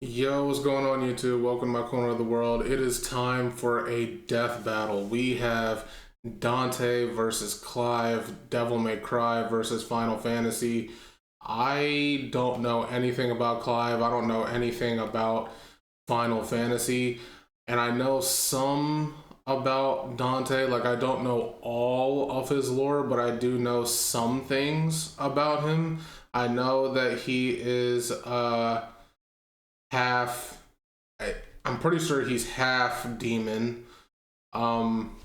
Yo, what's going on YouTube? Welcome to my corner of the world. It is time for a death battle. We have Dante versus Clive, Devil May Cry versus Final Fantasy. I don't know anything about Clive. I don't know anything about Final Fantasy. And I know some about Dante. Like, I don't know all of his lore, but I do know some things about him. I know that he is, half I'm pretty sure he's half demon. um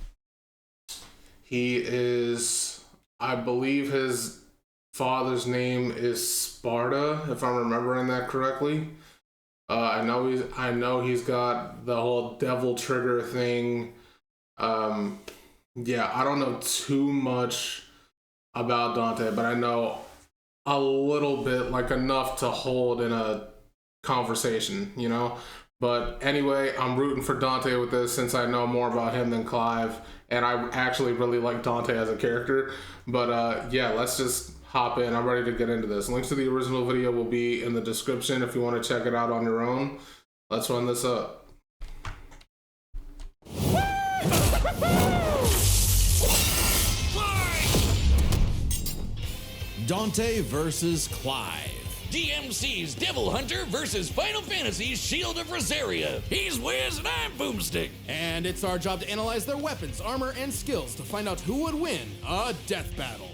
he is, I believe his father's name is Sparta, if I'm remembering that correctly. I know he's got the whole devil trigger thing. Yeah, I don't know too much about Dante, but I know a little bit, like enough to hold in a conversation. But anyway, I'm rooting for Dante with this since I know more about him than Clive, and I actually really like Dante as a character. But yeah, let's just hop in. I'm ready to get into this. Links to the original video will be in the description if you want to check it out on your own. Let's run this up. Dante versus Clive. DMC's Devil Hunter versus Final Fantasy's Shield of Rosaria. He's Wiz and I'm Boomstick. And it's our job to analyze their weapons, armor, and skills to find out who would win a death battle.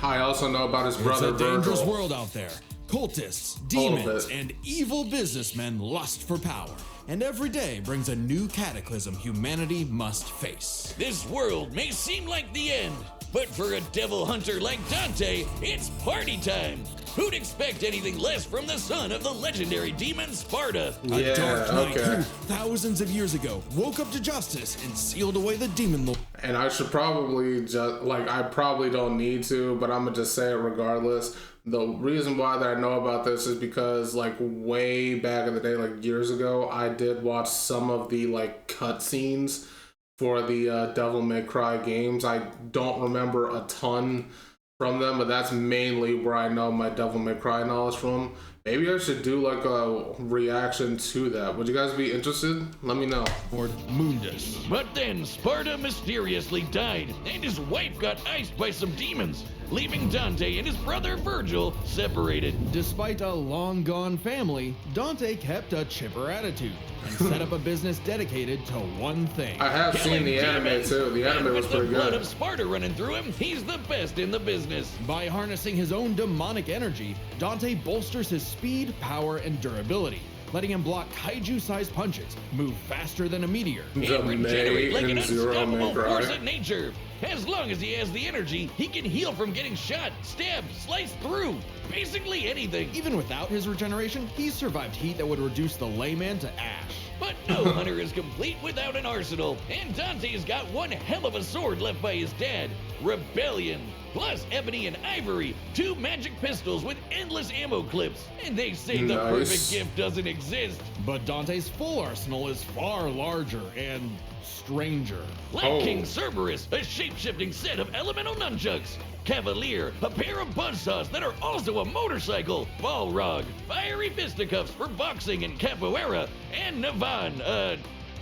I also know about his brother It's a dangerous Virgil. world out there. Cultists, demons, and evil businessmen lust for power. And every day brings a new cataclysm humanity must face. This world may seem like the end, but for a devil hunter like Dante, it's party time. Who'd expect anything less from the son of the legendary demon Sparta? A dark knight who, thousands of years ago, woke up to justice and sealed away the demon lord. And I should probably just, like, I probably don't need to, but I'm gonna just say it regardless. The reason why that I know about this is because, like, way back in the day, like years ago, I did watch some of the, like, cutscenes for the Devil May Cry games. I don't remember a ton from them, but that's mainly where I know my Devil May Cry knowledge from. Maybe I should do like a reaction to that. Would you guys be interested? Let me know. Lord Mundus. But then Sparta mysteriously died, and his wife got iced by some demons, leaving Dante and his brother Virgil separated. Despite a long-gone family, Dante kept a chipper attitude and set up a business dedicated to one thing. I have seen the anime too. The anime was pretty good. With the blood good. of Sparta running through him, he's the best in the business. By harnessing his own demonic energy, Dante bolsters his speed, power, and durability, letting him block kaiju-sized punches, move faster than a meteor, The regenerate like an May and Zero May unstoppable force Cry. of nature. As long as he has the energy, he can heal from getting shot, stabbed, sliced through. Basically anything. Even without his regeneration, he's survived heat that would reduce the layman to ash. But no hunter is complete without an arsenal, and Dante's got one hell of a sword left by his dad, Rebellion. Plus ebony and ivory, two magic pistols with endless ammo clips, and they say the perfect gift doesn't exist. But Dante's full arsenal is far larger and stranger. Like King Cerberus, a shape-shifting set of elemental nunchucks. Cavalier, a pair of buzzsaws that are also a motorcycle. Balrog, fiery fisticuffs for boxing and capoeira. And Navan, a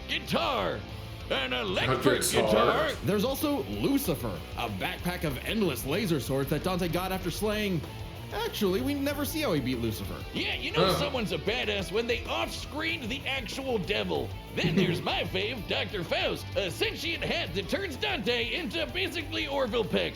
guitar. An electric guitar. There's also Lucifer, a backpack of endless laser swords that Dante got after slaying... Actually, we never see how he beat Lucifer. Yeah, you know someone's a badass when they off-screened the actual devil. Then there's my fave, Dr. Faust, a sentient hat that turns Dante into basically Orville Peck.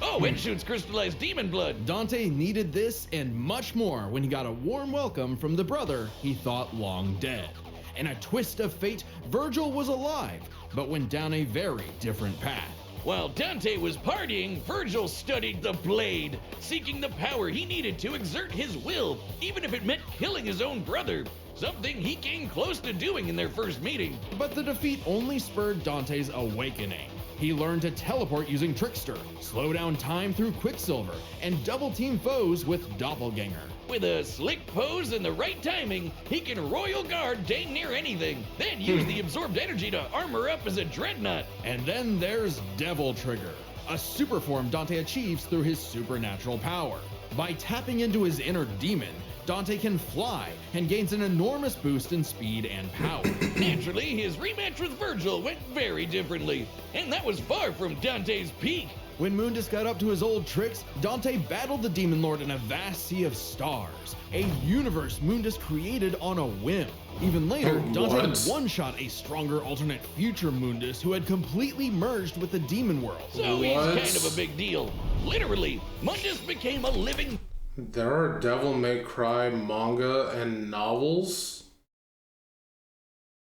Oh, and shoots crystallized demon blood. Dante needed this and much more when he got a warm welcome from the brother he thought long dead. In a twist of fate, Virgil was alive, but went down a very different path. While Dante was partying, Virgil studied the blade, seeking the power he needed to exert his will, even if it meant killing his own brother. Something he came close to doing in their first meeting. But the defeat only spurred Dante's awakening. He learned to teleport using Trickster, slow down time through Quicksilver, and double-team foes with Doppelganger. With a slick pose and the right timing, he can royal guard dang near anything, then use the absorbed energy to armor up as a dreadnought. And then there's Devil Trigger, a super form Dante achieves through his supernatural power. By tapping into his inner demon, Dante can fly and gains an enormous boost in speed and power. Naturally, his rematch with Virgil went very differently, and that was far from Dante's peak. When Mundus got up to his old tricks, Dante battled the Demon Lord in a vast sea of stars, a universe Mundus created on a whim. Even later, Dante one-shot a stronger alternate future Mundus who had completely merged with the Demon World. So he's kind of a big deal. Literally, Mundus became a living... There are Devil May Cry manga and novels?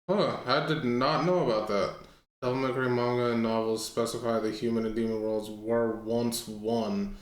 Huh, I did not know about that. Devil May Cry manga and novels specify the human and demon worlds were once one,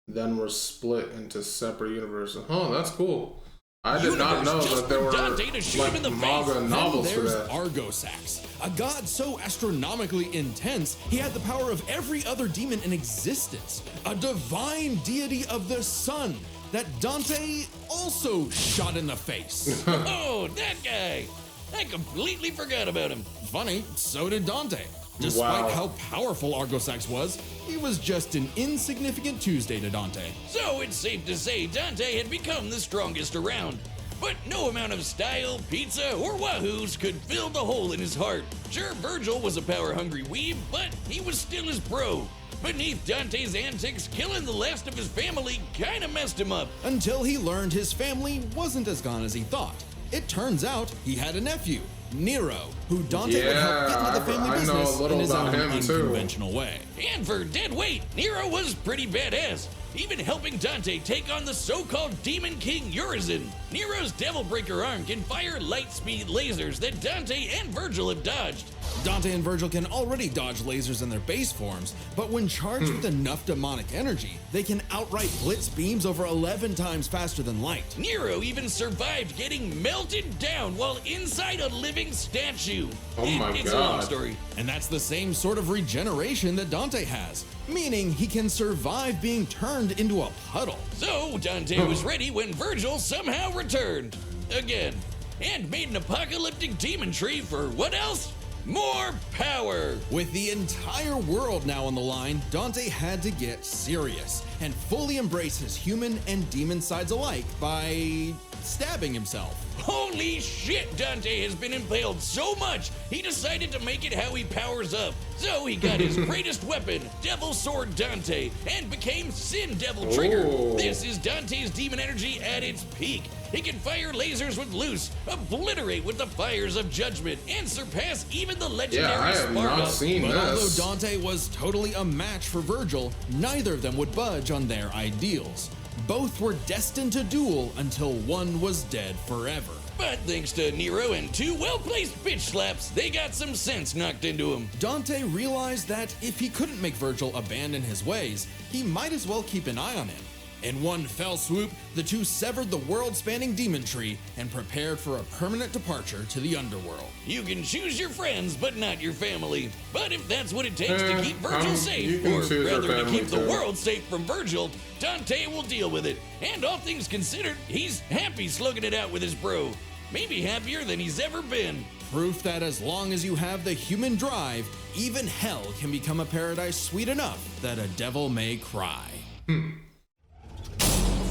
then were split into separate universes. Huh, that's cool. I did not know that there were like manga and novels for that. Argosax, a god so astronomically intense, he had the power of every other demon in existence. A divine deity of the sun that Dante also shot in the face. Oh, that guy! I completely forgot about him. Funny, so did Dante. Despite how powerful Argosax was, he was just an insignificant Tuesday to Dante. So it's safe to say Dante had become the strongest around. But no amount of style, pizza, or wahoos could fill the hole in his heart. Sure, Virgil was a power-hungry weeb, but he was still his bro. Beneath Dante's antics, killing the last of his family kinda messed him up. Until he learned his family wasn't as gone as he thought. It turns out he had a nephew, Nero, who Dante would help fit into the family business in his own unconventional way. And for dead weight, Nero was pretty badass, even helping Dante take on the so-called Demon King Urizen. Nero's Devil Breaker arm can fire light-speed lasers that Dante and Virgil have dodged. Dante and Virgil can already dodge lasers in their base forms, but when charged with enough demonic energy, they can outright blitz beams over 11 times faster than light. Nero even survived getting melted down while inside a living statue. It's a long story. And that's the same sort of regeneration that Dante has, meaning he can survive being turned into a puddle. So Dante was ready when Virgil somehow returned. Again. And made an apocalyptic demon tree for what else? More power! With the entire world now on the line, Dante had to get serious and fully embrace his human and demon sides alike by stabbing himself. Holy shit, Dante has been impaled so much, he decided to make it how he powers up. So he got his greatest weapon, Devil Sword Dante, and became Sin Devil Trigger. This is Dante's demon energy at its peak. He can fire lasers with Loose, obliterate with the fires of Judgment, and surpass even the legendary Sparta. Not seen but this. Although Dante was totally a match for Virgil, neither of them would budge on their ideals. Both were destined to duel until one was dead forever. But thanks to Nero and 2 well-placed bitch slaps, they got some sense knocked into him. Dante realized that if he couldn't make Virgil abandon his ways, he might as well keep an eye on him. In one fell swoop, the two severed the world-spanning demon tree and prepared for a permanent departure to the underworld. You can choose your friends, but not your family. But if that's what it takes to keep Virgil safe, or rather to keep the world safe from Virgil, Dante will deal with it. And all things considered, he's happy slugging it out with his bro. Maybe happier than he's ever been. Proof that as long as you have the human drive, even hell can become a paradise sweet enough that a devil may cry.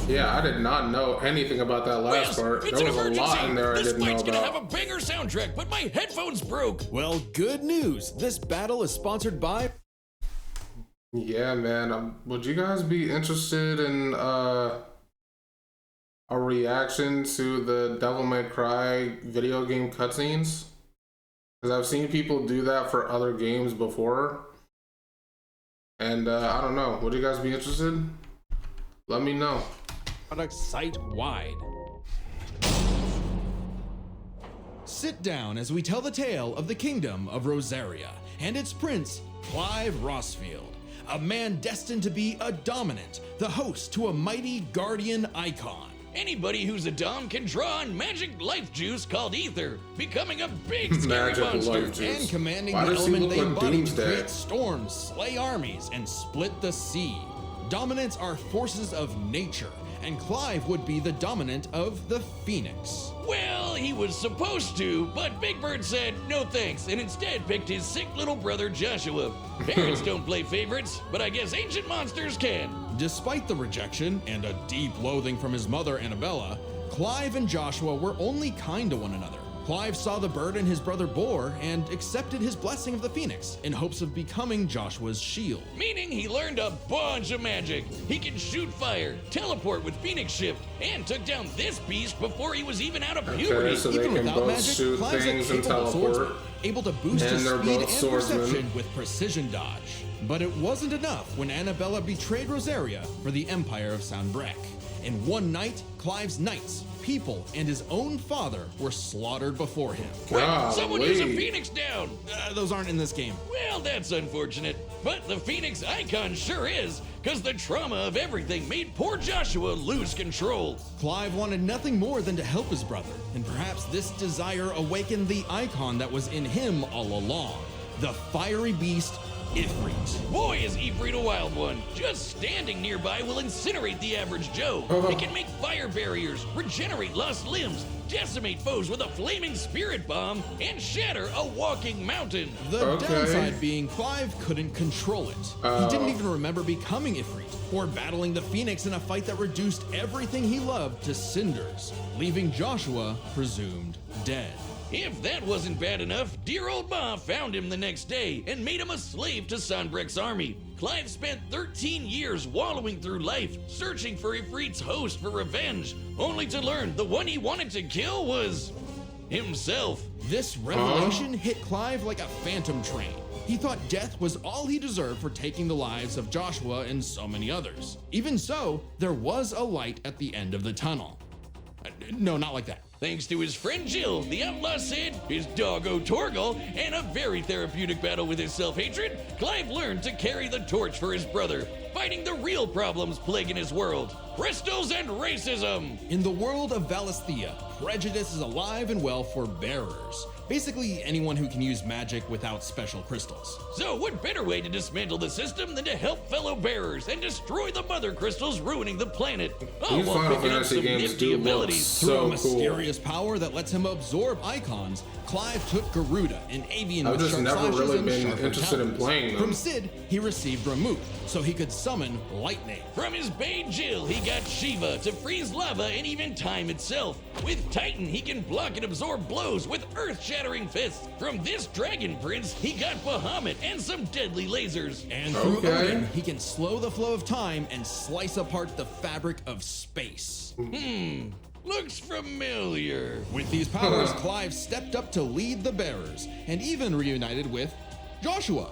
Yeah, I did not know anything about that last part. There was a lot in there I didn't know about. This fight's gonna have a banger soundtrack, but my headphones broke. Well, good news. This battle is sponsored by... Yeah, man. Would you guys be interested in a reaction to the Devil May Cry video game cutscenes? Because I've seen people do that for other games before. And I don't know. Would you guys be interested? Let me know. Product site-wide. Sit down as we tell the tale of the kingdom of Rosaria and its prince, Clive Rossfield, a man destined to be a dominant, the host to a mighty guardian icon. Anybody who's a dom can draw on magic life juice called ether, becoming a big scary monster. And commanding the element they embody to create storms, slay armies, and split the sea. Dominants are forces of nature, and Clive would be the dominant of the Phoenix. Well, he was supposed to, but Big Bird said no thanks and instead picked his sick little brother Joshua. Parents don't play favorites, but I guess ancient monsters can. Despite the rejection and a deep loathing from his mother Annabella, Clive and Joshua were only kind to one another. Clive saw the burden his brother bore and accepted his blessing of the Phoenix in hopes of becoming Joshua's shield. Meaning he learned a bunch of magic. He can shoot fire, teleport with Phoenix Shift, and took down this beast before he was even out of puberty. Okay, so they Even can without both magic, shoot Clive's a things and capable teleport. swordsman, able to boost And his they're speed both and swordsmen. perception with precision dodge. But it wasn't enough when Annabella betrayed Rosaria for the Empire of Sanbreque. In one night, Clive's knights, people, and his own father were slaughtered before him. Quick, someone use a Golly. Phoenix down! Those aren't in this game. Well, that's unfortunate. But the Phoenix icon sure is, because the trauma of everything made poor Joshua lose control. Clive wanted nothing more than to help his brother, and perhaps this desire awakened the icon that was in him all along, the fiery beast, Ifrit. Boy, is Ifrit a wild one. Just standing nearby will incinerate the average Joe. It can make fire barriers, regenerate lost limbs, decimate foes with a flaming spirit bomb, and shatter a walking mountain. The downside being Clive couldn't control it. He didn't even remember becoming Ifrit, or battling the Phoenix in a fight that reduced everything he loved to cinders, leaving Joshua presumed dead. If that wasn't bad enough, dear old Ma found him the next day and made him a slave to Sanbreque's army. Clive spent 13 years wallowing through life, searching for Ifrit's host for revenge, only to learn the one he wanted to kill was himself. This revelation hit Clive like a phantom train. He thought death was all he deserved for taking the lives of Joshua and so many others. Even so, there was a light at the end of the tunnel. No, not like that. Thanks to his friend Jill, the outlaw Sid, his doggo Torgal, and a very therapeutic battle with his self-hatred, Clive learned to carry the torch for his brother, fighting the real problems plaguing his world: crystals and racism. In the world of Valisthea, prejudice is alive and well for bearers. Basically, anyone who can use magic without special crystals. So what better way to dismantle the system than to help fellow bearers and destroy the mother crystals ruining the planet? All These while Final picking up Fantasy some games nifty do look abilities. Through a so cool. mysterious power that lets him absorb icons, Clive took Garuda, an avian I've with just sharp never slashes really and been sharper interested in talons. playing them. From Sid, he received Ramuth, so he could summon lightning. From his bae Jill, he got Shiva to freeze lava and even time itself. With Titan, he can block and absorb blows with earth-shattering fists. From this Dragon Prince, he got Bahamut and some deadly lasers. And through Okay. Odin, he can slow the flow of time and slice apart the fabric of space. Looks familiar. With these powers, Clive stepped up to lead the bearers, and even reunited with Joshua,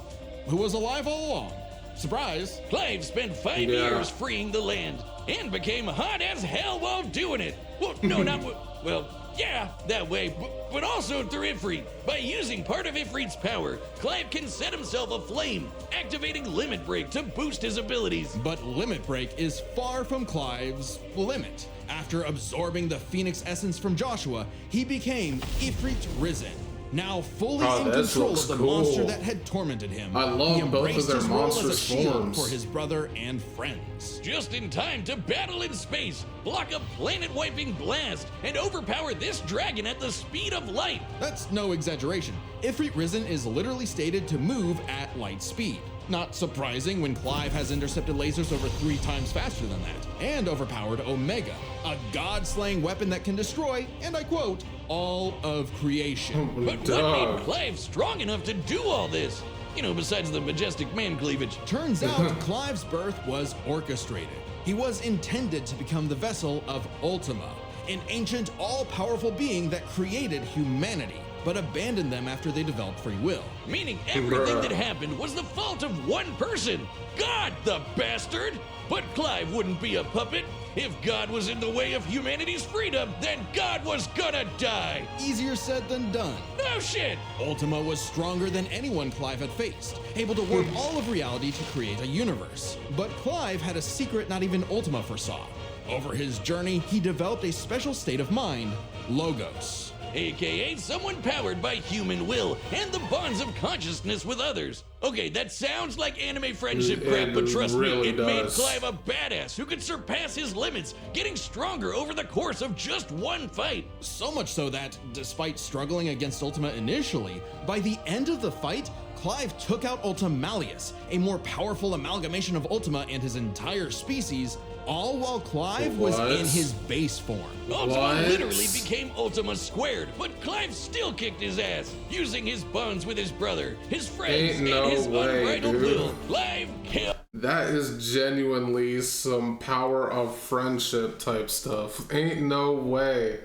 who was alive all along. Surprise! Clive spent 5 Yeah. years freeing the land and became hot as hell while doing it. Well, no, not well, yeah, that way, but also through Ifrit. By using part of Ifrit's power, Clive can set himself aflame, activating Limit Break to boost his abilities. But Limit Break is far from Clive's limit. After absorbing the Phoenix essence from Joshua, he became Ifrit Risen. Now fully in this control looks of the cool. monster that had tormented him, I love he both of embraced their his role as a monstrous shield forms. for his brother and friends. Just in time to battle in space, block a planet-wiping blast, and overpower this dragon at the speed of light. That's no exaggeration. Ifrit Risen is literally stated to move at light speed. Not surprising when Clive has intercepted lasers over 3 times faster than that, and overpowered Omega, a god-slaying weapon that can destroy, and I quote, all of creation. But what made Clive strong enough to do all this? You know, besides the majestic man cleavage. Turns out Clive's birth was orchestrated. He was intended to become the vessel of Ultima, an ancient, all-powerful being that created humanity, but abandoned them after they developed free will. Meaning everything that happened was the fault of one person. God, the bastard! But Clive wouldn't be a puppet. If God was in the way of humanity's freedom, then God was gonna die. Easier said than done. No shit! Ultima was stronger than anyone Clive had faced, able to warp all of reality to create a universe. But Clive had a secret not even Ultima foresaw. Over his journey, he developed a special state of mind, Logos. AKA someone powered by human will and the bonds of consciousness with others. Okay, that sounds like anime friendship crap, but trust really me, it made does. Clive a badass who could surpass his limits, getting stronger over the course of just one fight. So much so that, despite struggling against Ultima initially, by the end of the fight, Clive took out Ultimalius, a more powerful amalgamation of Ultima and his entire species, all while Clive was in his base form. Ultima literally became Ultima Squared, but Clive still kicked his ass, using his bonds with his brother, his friends, and his unbridled will. Clive killed. That is genuinely some power of friendship type stuff. Ain't no way.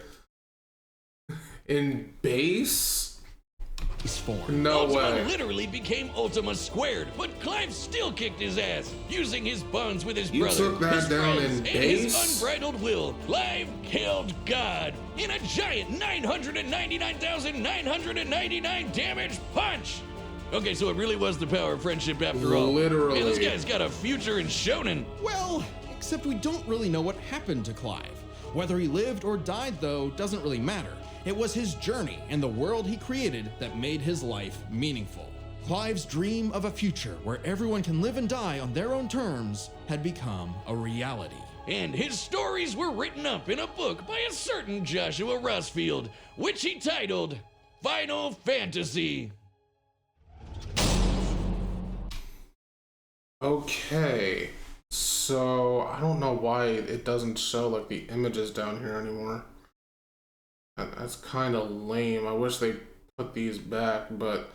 In base? Form. No Ultima way. literally became Ultima Squared, but Clive still kicked his ass, using his bonds with his brother, took that his down friends, in and base? his unbridled will. Clive killed God in a giant 999,999 damage punch. Okay, so it really was the power of friendship after all. Literally. Man, this guy's got a future in shonen. Well, except we don't really know what happened to Clive. Whether he lived or died, though, doesn't really matter. It was his journey and the world he created that made his life meaningful. Clive's dream of a future where everyone can live and die on their own terms had become a reality. And his stories were written up in a book by a certain Joshua Rossfield, which he titled Final Fantasy. Okay. So, I don't know why it doesn't show like the images down here anymore. That's kind of lame. I wish they put these back, but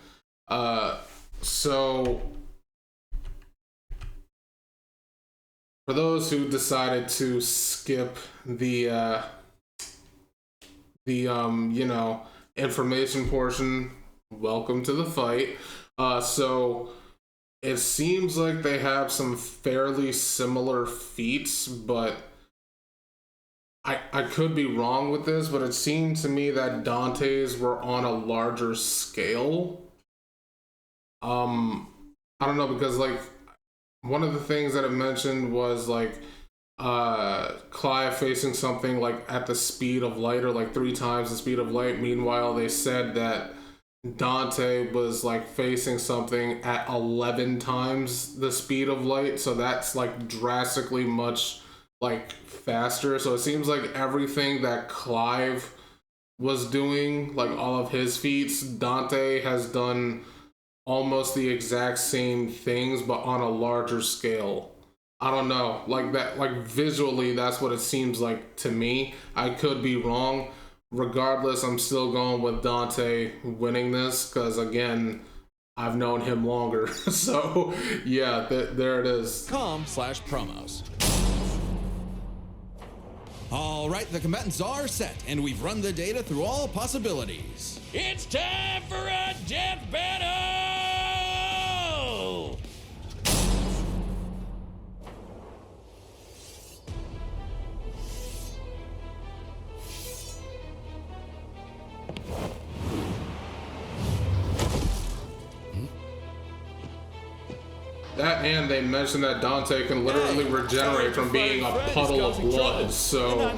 so for those who decided to skip the information portion, welcome to the fight. So it seems like they have some fairly similar feats, but I could be wrong with this, but it seemed to me that Dante's were on a larger scale. I don't know, because like one of the things that it mentioned was like Clive facing something like at the speed of light, or like 3 times the speed of light. Meanwhile, they said that Dante was like facing something at 11 times the speed of light, so that's like drastically much like faster. So it seems like everything that Clive was doing, like all of his feats, Dante has done almost the exact same things but on a larger scale. I don't know, like that, like visually that's what it seems like to me. I could be wrong. Regardless, I'm still going with Dante winning this because, again, I've known him longer. So yeah, there it is. .com/promos. All right, the combatants are set, and we've run the data through all possibilities. It's time for a death battle! That, and they mentioned that Dante can literally regenerate from being a puddle of blood, so I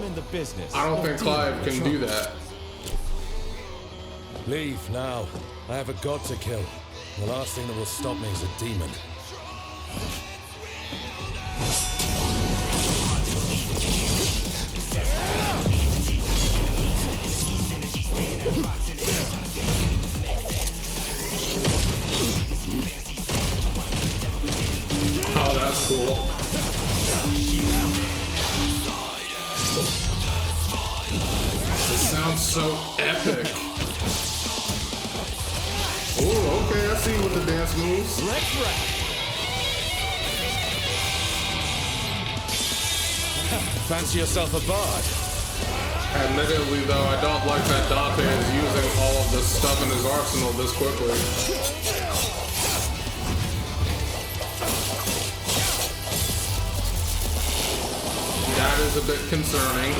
don't think Clive can do that. Leave now. I have a god to kill. The last thing that will stop me is a demon. Oh, that's cool. It sounds so epic. Oh, okay, I see you with the dance moves. Let's rap. Fancy yourself a bard? Admittedly, though, I don't like that Dante is using all of the stuff in his arsenal this quickly. That is a bit concerning.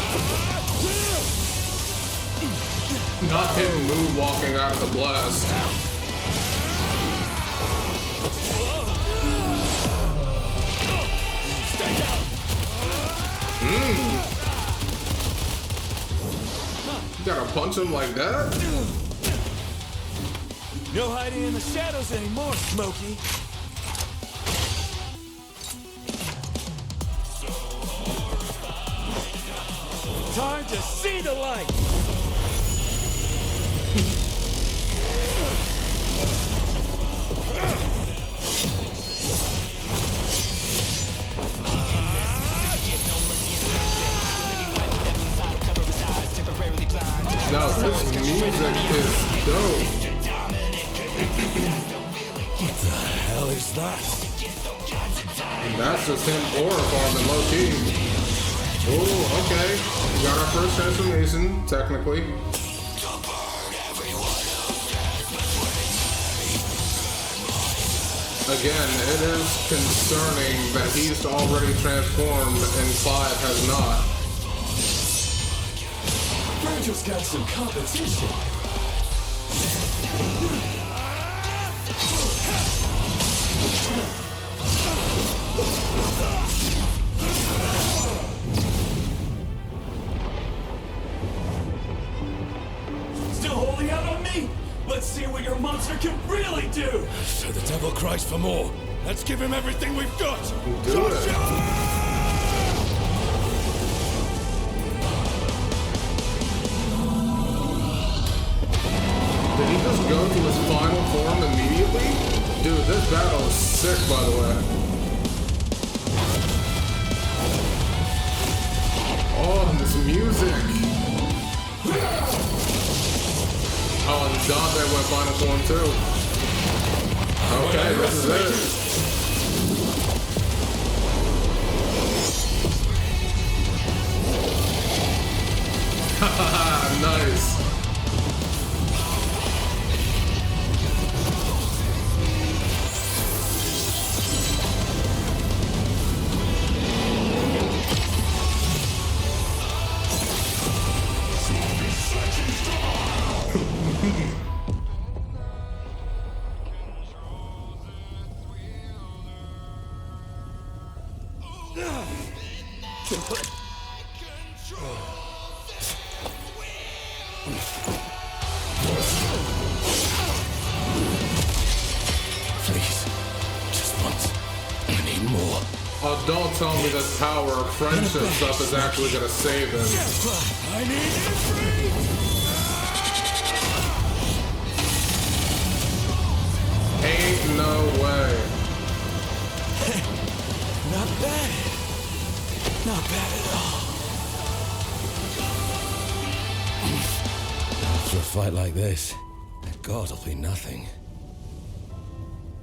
Not him moonwalking out of the blast. You gotta punch him like that? No hiding in the shadows anymore, Smokey. Time to see the light. This music is dope. What the hell is that? And that's just him aura farming low key. Oh, okay. We got our first transformation, technically. Again, it is concerning that he's already transformed and Clive has not. Virgil's got some competition. Still holding out on me? Let's see what your monster can really do! So the devil cries for more. Let's give him everything we've got. Do it. Did he just go to his final form immediately? Dude, this battle is sick, by the way. Oh, and this music. Oh, and Dante went final form too. Okay, this is it. Haha, nice. Please, just once. I need more. Oh, don't tell me that power of friendship stuff is actually gonna save him. I need every. Ain't no way. Not bad. Not bad at all. After a fight like this, God will be nothing.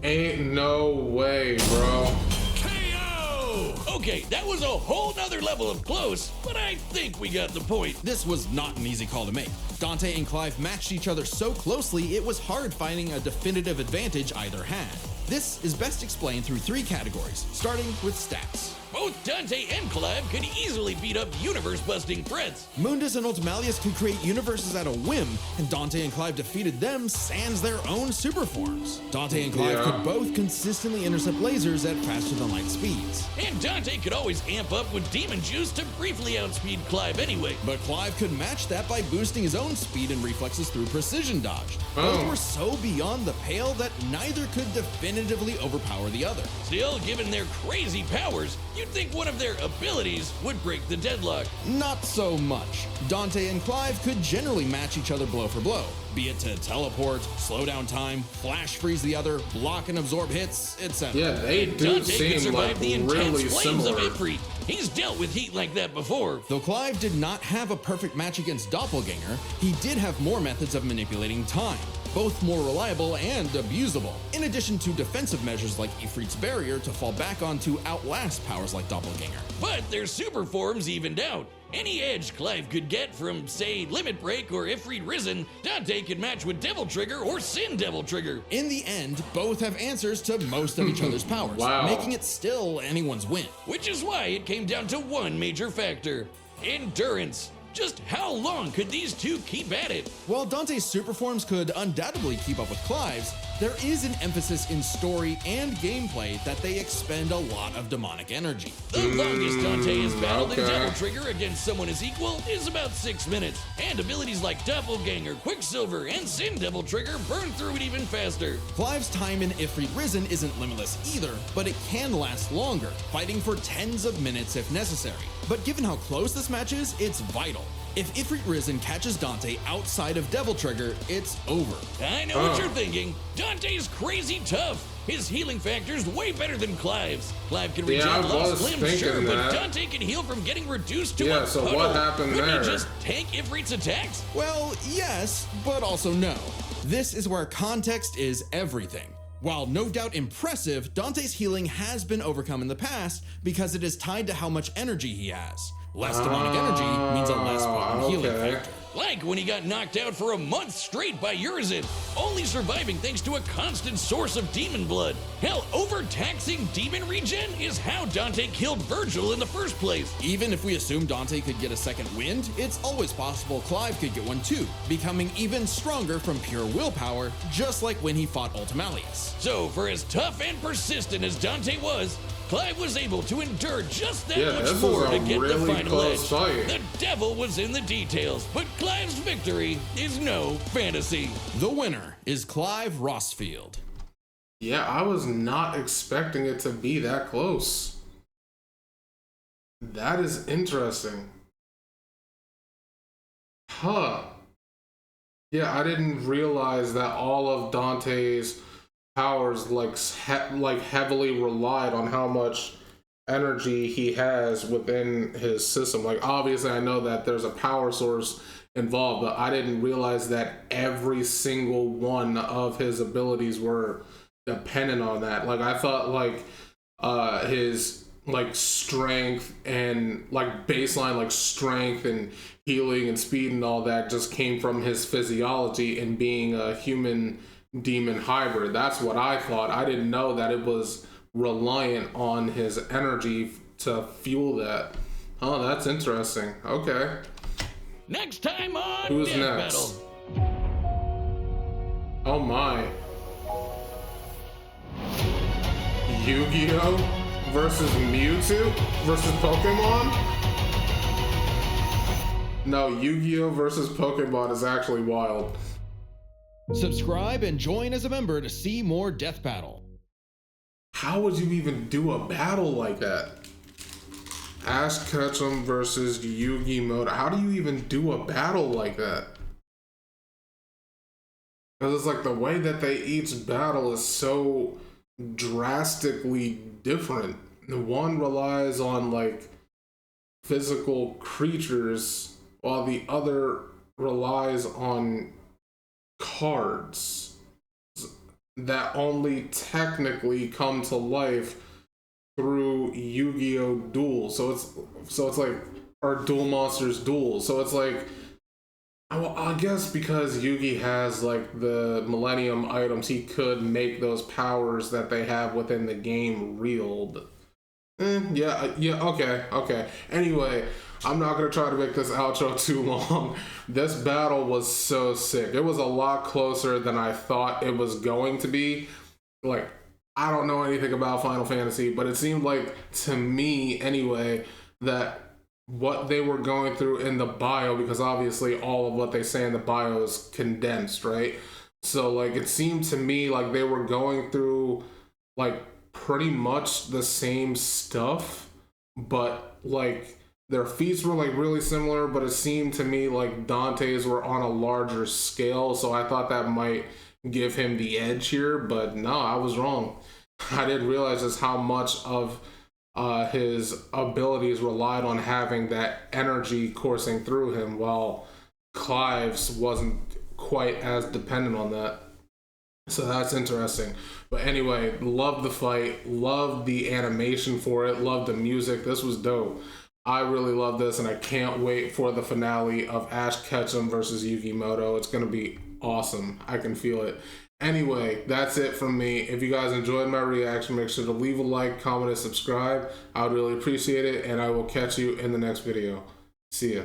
Ain't no way, bro. KO! Okay, that was a whole nother level of close, but I think we got the point. This was not an easy call to make. Dante and Clive matched each other so closely it was hard finding a definitive advantage either had. This is best explained through three categories, starting with stats. Both Dante and Clive could easily beat up universe-busting threats. Mundus and Ultimalius could create universes at a whim, and Dante and Clive defeated them sans their own super forms. Dante and Clive could both consistently intercept lasers at faster-than-light speeds. And Dante could always amp up with demon juice to briefly outspeed Clive anyway. But Clive could match that by boosting his own speed and reflexes through precision dodge. Both were so beyond the pale that neither could definitively overpower the other. Still, given their crazy powers, you'd think one of their abilities would break the deadlock. Not so much. Dante and Clive could generally match each other blow for blow, be it to teleport, slow down time, flash freeze the other, block and absorb hits, etc. Yeah, they do Dante could seem survive like the intense really flames similar. of Ifrit. He's dealt with heat like that before. Though Clive did not have a perfect match against Doppelganger, he did have more methods of manipulating time, both more reliable and abusable, in addition to defensive measures like Ifrit's barrier to fall back on to outlast powers like Doppelganger. But their super forms evened out. Any edge Clive could get from, say, Limit Break or Ifrit Risen, Dante could match with Devil Trigger or Sin Devil Trigger. In the end, both have answers to most of each other's powers, making it still anyone's win. Which is why it came down to one major factor: endurance. Just how long could these two keep at it? While Dante's super forms could undoubtedly keep up with Clive's, there is an emphasis in story and gameplay that they expend a lot of demonic energy. The longest Dante has battled in okay. Devil Trigger against someone his equal is about 6 minutes, and abilities like Doppelganger, Quicksilver, and Sin Devil Trigger burn through it even faster. Clive's time in Ifrit Risen isn't limitless either, but it can last longer, fighting for tens of minutes if necessary. But given how close this match is, it's vital. If Ifrit Risen catches Dante outside of Devil Trigger, it's over. I know what you're thinking. Dante's crazy tough. His healing factor's way better than Clive's. Clive can Yeah, I regen lost was limbs, sure, thinking but that. Dante can heal from getting reduced to Yeah, a so puddle. what happened Wouldn't there? he just tank Ifrit's attacks? Well, yes, but also no. This is where context is everything. While no doubt impressive, Dante's healing has been overcome in the past because it is tied to how much energy he has. Less demonic energy means a less potent healing factor. Like when he got knocked out for a month straight by Urizen, only surviving thanks to a constant source of demon blood. Hell, overtaxing demon regen is how Dante killed Virgil in the first place. Even if we assume Dante could get a second wind, it's always possible Clive could get one too, becoming even stronger from pure willpower, just like when he fought Ultimalius. So, for as tough and persistent as Dante was, Clive was able to endure just that much more to get the final edge. The devil was in the details, but Clive's victory is no fantasy. The winner is Clive Rossfield. Yeah, I was not expecting it to be that close. That is interesting. Huh. Yeah, I didn't realize that all of Dante's powers like heavily relied on how much energy he has within his system. Like, obviously I know that there's a power source involved, but I didn't realize that every single one of his abilities were dependent on that. Like, I thought like his like strength and like baseline like strength and healing and speed and all that just came from his physiology and being a human demon hybrid. That's what I thought. I didn't know that it was reliant on his energy to fuel that. Oh, that's interesting. Okay. Next time on Who's Death next? Battle. Oh my. Yu-Gi-Oh versus Mewtwo versus Pokemon? No, Yu-Gi-Oh versus Pokemon is actually wild. Subscribe and join as a member to see more Death Battle. How would you even do a battle like that? Ash Ketchum versus Yugi Moto. How do you even do a battle like that? Because it's like the way that they each battle is so drastically different. The one relies on like physical creatures while the other relies on cards that only technically come to life through Yu-Gi-Oh duels. So it's like, or Duel Monsters duels. So it's like, well, I guess because Yugi has like the Millennium items, he could make those powers that they have within the game real. Yeah, okay. Anyway, I'm not gonna try to make this outro too long. This battle was so sick. It was a lot closer than I thought it was going to be. Like, I don't know anything about Final Fantasy, but it seemed like, to me anyway, that what they were going through in the bio, because obviously all of what they say in the bio is condensed, right? So like, it seemed to me like they were going through like pretty much the same stuff, but like their feats were like really similar, but it seemed to me like Dante's were on a larger scale, so I thought that might give him the edge here, but no, I was wrong. I didn't realize just how much of his abilities relied on having that energy coursing through him, while Clive's wasn't quite as dependent on that. So that's interesting. But anyway, loved the fight, loved the animation for it, loved the music. This was dope. I really love this, and I can't wait for the finale of Ash Ketchum versus Yugi Moto. It's going to be awesome. I can feel it. Anyway, that's it from me. If you guys enjoyed my reaction, make sure to leave a like, comment, and subscribe. I would really appreciate it, and I will catch you in the next video. See ya.